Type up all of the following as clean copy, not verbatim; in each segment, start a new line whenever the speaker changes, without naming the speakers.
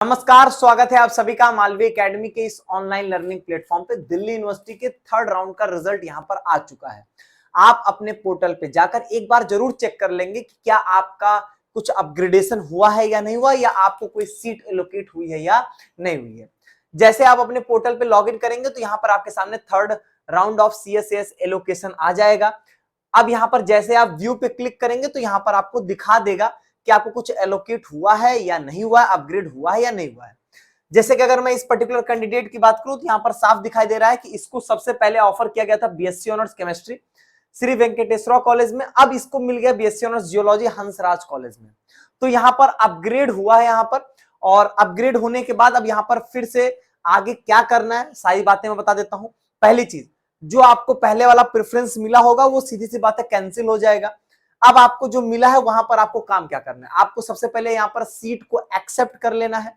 नमस्कार, स्वागत है आप सभी का मालवी एकेडमी के इस ऑनलाइन लर्निंग प्लेटफॉर्म पे। दिल्ली यूनिवर्सिटी के थर्ड राउंड का रिजल्ट यहां पर आ चुका है। आप अपने पोर्टल पे जाकर एक बार जरूर चेक कर लेंगे कि क्या आपका कुछ अपग्रेडेशन हुआ है या नहीं हुआ, या आपको कोई सीट एलोकेट हुई है या नहीं हुई है। जैसे आप अपने पोर्टल पे लॉग इन करेंगे तो यहाँ पर आपके सामने third round of CSS allocation आ जाएगा। अब यहाँ पर जैसे आप व्यू पे क्लिक करेंगे तो यहाँ पर आपको दिखा देगा कि आपको कुछ एलोकेट हुआ है या नहीं हुआ है, अपग्रेड हुआ है या नहीं हुआ है। जैसे कि अगर मैं इस पर्टिकुलर कैंडिडेट की बात करूं तो यहाँ पर साफ दिखाई दे रहा है कि इसको सबसे पहले ऑफर किया गया था BSc honours chemistry Shri Venkateswara college में, अब इसको मिल गया BSc honours geology Hansraj college में। तो यहाँ पर अपग्रेड हुआ है यहाँ पर, और अपग्रेड होने के बाद अब यहाँ पर फिर से आगे क्या करना है सारी बातें मैं बता देता हूं। पहली चीज, जो आपको पहले वाला प्रेफरेंस मिला होगा वो सीधी सी बात है कैंसिल हो जाएगा। अब आपको जो मिला है वहां पर आपको काम क्या करना है, आपको सबसे पहले यहाँ पर सीट को एक्सेप्ट कर लेना है।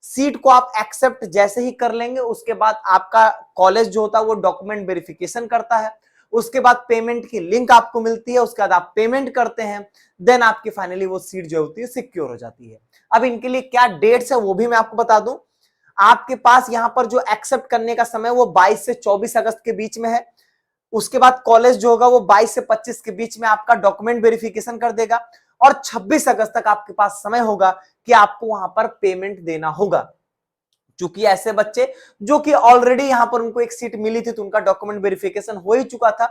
सीट को आप एक्सेप्ट जैसे ही कर लेंगे उसके बाद आपका कॉलेज जो होता है वो डॉक्यूमेंट वेरिफिकेशन करता है, उसके बाद पेमेंट की लिंक आपको मिलती है, उसके बाद आप पेमेंट करते हैं, देन आपकी फाइनली वो सीट जो होती है सिक्योर हो जाती है। अब इनके लिए क्या डेट्स है वो भी मैं आपको बता दूं। आपके पास यहाँ पर जो एक्सेप्ट करने का समय वो 22 से 24 अगस्त के बीच में है। उसके बाद कॉलेज जो होगा वो 22 से 25 के बीच में आपका डॉक्यूमेंट वेरिफिकेशन कर देगा, और 26 अगस्त तक आपके पास समय होगा कि आपको वहां पर पेमेंट देना होगा। चूंकि ऐसे बच्चे जो कि ऑलरेडी यहां पर उनको एक सीट मिली थी तो उनका डॉक्यूमेंट वेरिफिकेशन हो ही चुका था,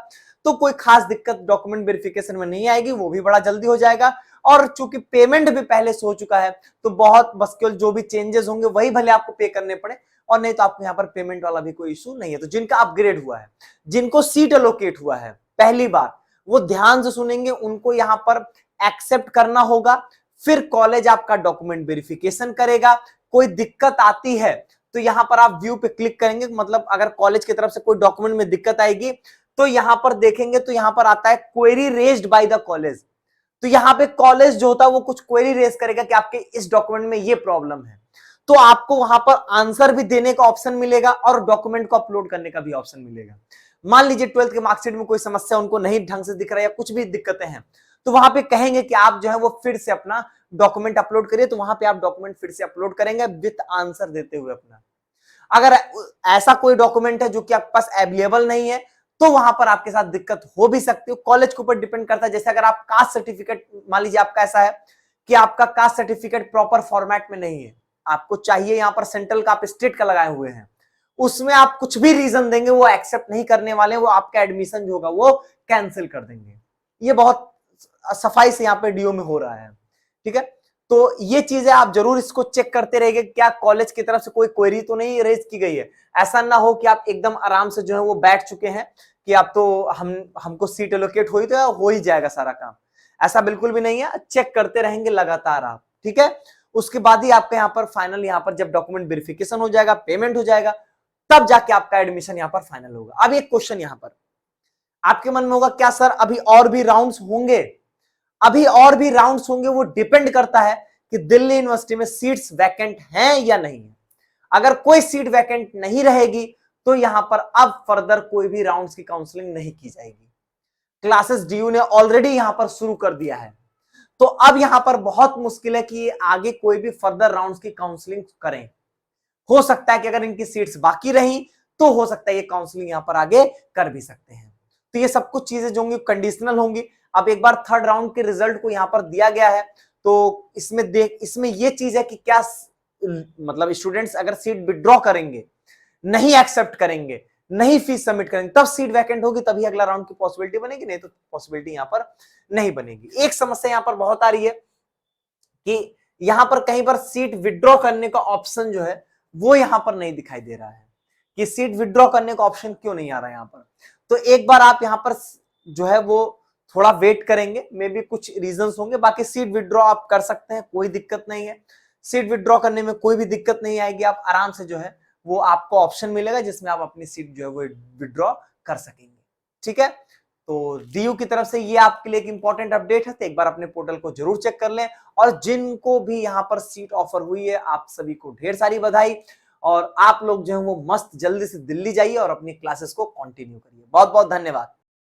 तो कोई खास दिक्कत डॉक्यूमेंट वेरिफिकेशन में नहीं आएगी, वो भी बड़ा जल्दी हो जाएगा। और चूंकि पेमेंट भी पहले से हो चुका है तो बहुत बस केवल जो भी चेंजेस होंगे वही भले आपको पे करने पड़े, और नहीं तो आपको यहाँ पर पेमेंट वाला भी कोई इशू नहीं है। तो जिनका अपग्रेड हुआ है, जिनको सीट एलोकेट हुआ है पहली बार, वो ध्यान से सुनेंगे, उनको यहाँ पर एक्सेप्ट करना होगा। फिर कॉलेज आपका डॉक्यूमेंट वेरिफिकेशन करेगा। कोई दिक्कत आती है तो यहां पर आप व्यू पे क्लिक करेंगे, मतलब अगर कॉलेज की तरफ से कोई डॉक्यूमेंट में दिक्कत आएगी तो यहां पर देखेंगे तो यहां पर आता है query raised by the college. तो यहाँ पे कॉलेज जो होता है वो कुछ क्वेरी रेज करेगा कि आपके इस डॉक्यूमेंट में ये प्रॉब्लम है, तो आपको वहां पर आंसर भी देने का ऑप्शन मिलेगा और डॉक्यूमेंट को अपलोड करने का भी ऑप्शन मिलेगा। मान लीजिए 12th के मार्कशीट में कोई समस्या उनको नहीं ढंग से दिख रहा है या कुछ भी दिक्कतें हैं, तो वहां पे कहेंगे कि आप जो है वो फिर से अपना डॉक्यूमेंट अपलोड करिए, तो वहां पे आप डॉक्यूमेंट फिर से अपलोड करेंगे विथ आंसर देते हुए अपना। अगर ऐसा कोई डॉक्यूमेंट है जो कि आपके पास अवेलेबल नहीं है तो वहां पर आपके साथ दिक्कत हो भी सकती है, कॉलेज के ऊपर डिपेंड करता है। जैसे अगर आप कास्ट सर्टिफिकेट, मान लीजिए आपका ऐसा है कि आपका कास्ट सर्टिफिकेट प्रॉपर फॉर्मेट में नहीं है, आपको चाहिए यहाँ पर सेंट्रल का, आप स्टेट का लगाए हुए हैं, उसमें आप कुछ भी रीजन देंगे वो एक्सेप्ट नहीं करने वाले, वो आपका एडमिशन जो होगा वो कैंसिल कर देंगे। ये बहुत सफाई से यहाँ पे डीओ में हो रहा है, ठीक है। तो ये चीजें आप जरूर इसको चेक करते रहिए, क्या कॉलेज की तरफ से कोई क्वेरी तो नहीं रेज की गई है। ऐसा ना हो कि आप एकदम आराम से जो है वो बैठ चुके हैं कि आप तो हमको सीट एलोकेट हुई तो हो ही जाएगा सारा काम, ऐसा बिल्कुल भी नहीं है। चेक करते रहेंगे लगातार आप, ठीक है। उसके बाद ही आपका यहाँ पर फाइनल, यहाँ पर जब डॉक्यूमेंट वेरिफिकेशन हो जाएगा, पेमेंट हो जाएगा, तब जाके आपका एडमिशन यहाँ पर फाइनल होगा। अब एक क्वेश्चन यहाँ पर आपके मन में होगा, क्या सर अभी और भी राउंड्स होंगे? अभी और भी राउंड्स होंगे, वो डिपेंड करता है कि दिल्ली यूनिवर्सिटी में सीट्स वैकेंट हैं या नहीं है। अगर कोई सीट वैकेंट नहीं रहेगी तो यहां पर अब फर्दर कोई भी राउंड्स की काउंसलिंग नहीं की जाएगी। क्लासेस डीयू ने ऑलरेडी यहां पर शुरू कर दिया है, तो अब यहां पर बहुत मुश्किल है कि आगे कोई भी फर्दर राउंड्स की काउंसलिंग करें। हो सकता है कि अगर इनकी सीट्स बाकी रही तो हो सकता है ये काउंसलिंग यहां पर आगे कर भी सकते हैं। तो ये सब कुछ चीजें जो होंगी कंडीशनल होंगी। अब एक बार थर्ड राउंड के रिजल्ट को यहां पर दिया गया है तो इसमें ये चीज है कि क्या मतलब स्टूडेंट्स अगर सीट विड्रॉ करेंगे, नहीं एक्सेप्ट करेंगे, नहीं फीस सबमिट करेंगे, तब सीट वैकेंट होगी, तभी अगला राउंड की पॉसिबिलिटी बनेगी, नहीं तो पॉसिबिलिटी यहां पर नहीं बनेगी। एक समस्या यहां पर बहुत आ रही है कि यहां पर कहीं पर सीट विड्रॉ करने का ऑप्शन जो है वो यहां पर नहीं दिखाई दे रहा है कि सीट विड्रॉ करने का ऑप्शन क्यों नहीं आ रहा है यहां पर। तो एक बार आप यहां पर जो है वो थोड़ा वेट करेंगे, मे बी कुछ रीजंस होंगे, बाकी सीट विड्रॉ आप कर सकते हैं, कोई दिक्कत नहीं है। सीट विड्रॉ करने में कोई भी दिक्कत नहीं आएगी, आप आराम से जो है वो आपको ऑप्शन मिलेगा जिसमें आप अपनी सीट जो है वो विड्रॉ कर सकेंगे, ठीक है। तो डीयू की तरफ से ये आपके लिए एक इंपॉर्टेंट अपडेट है, तो एक बार अपने पोर्टल को जरूर चेक कर लें। और जिनको भी यहां पर सीट ऑफर हुई है आप सभी को ढेर सारी बधाई, और आप लोग जो है वो मस्त जल्दी से दिल्ली जाइए और अपनी क्लासेस को कंटिन्यू करिए। बहुत बहुत धन्यवाद।